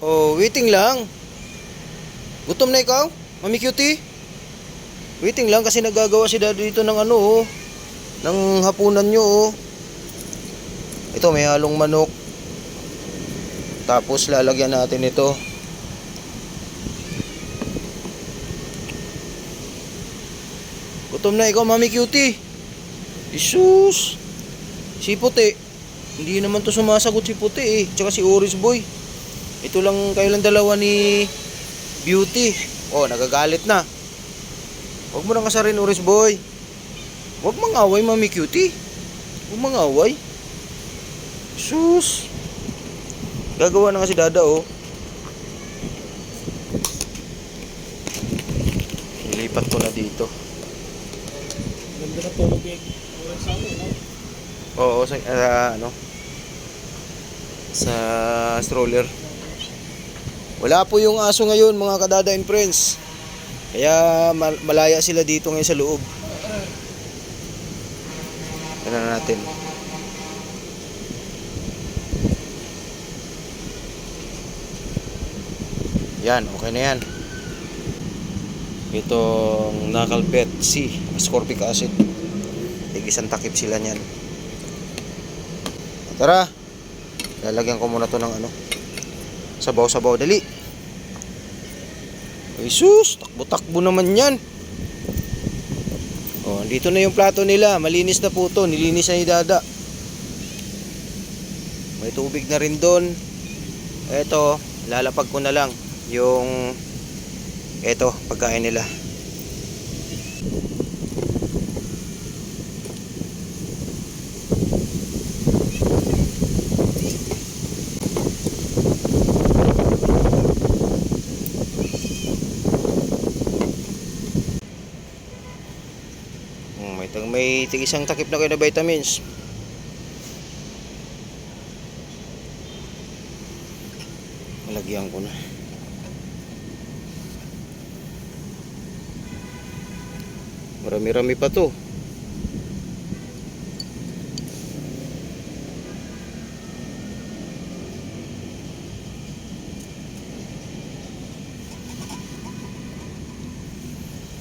Oh, waiting lang. Gutom na ikaw? Mami Cutie? Waiting lang kasi nagagawa si Daddy dito ng ano oh, ng hapunan nyo oh. Ito may halong manok. Tapos lalagyan natin ito. Gutom na ikaw, Mami Cutie? Isus! Si Puti. Hindi naman to sumasagot si Puti eh. Tsaka si Oris Boy. Ito lang, kayo lang dalawa ni Beauty. Oh, nagagalit na. Huwag mo nang kasarin, Oris Boy. Huwag mangaway, Mami Cutie. Huwag mangaway. Sus. Gagawa na nga si Dada oh. Ilipat ko na dito. Ganda na tulog eh. Oras sa amin, no? Oo, sa ano? Sa stroller. Wala po yung aso ngayon, mga kadada and friends. Kaya malaya sila dito ngayon sa loob. Tignan na natin. Yan, okay na yan. Itong Knucklepet C, ascorbic acid. Isang takip sila niyan. Tara. Lalagyan ko muna to ng ano. Sabaw-sabaw, dali. Jesus, takbo-takbo naman yan. Oh, dito na yung plato nila. Malinis na po to. Nilinis na ni Dada. May tubig na rin doon. Eto, lalapag ko na lang yung eto, pagkain nila. May tig-isang takip na kayo na vitamins. Malagyan ko na. Marami-rami pa to.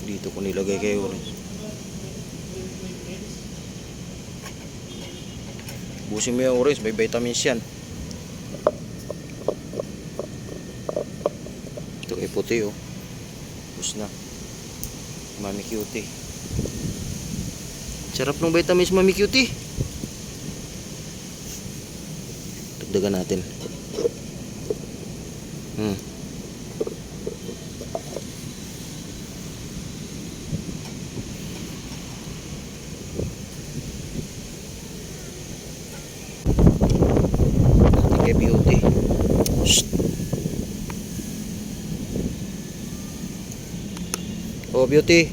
Dito ko nilagay kayo. Busin mo yung orange, may vitamins yan. Ito ay puti oh. Bus na. Mami Cutie. Sarap ng vitamins, Mami Cutie. Dagdagan natin. Beauty. Shh. Oh, Beauty.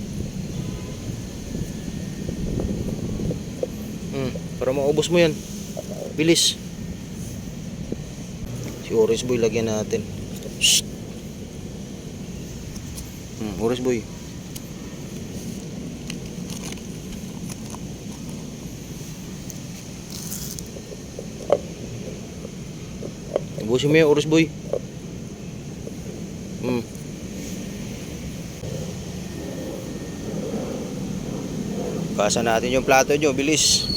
Para maubos mo yan. Bilis. Si Orange Boy lagyan natin. Shh. Orange Boy. Busin mo yung Orange Boy. Kasa natin yung plato nyo, bilis.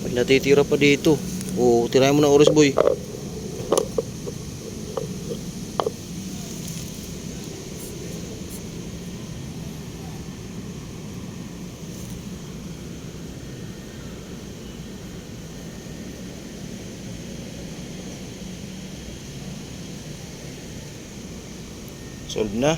May natitira pa dito. Oh, tirahin mo na Orange Boy. Solve na.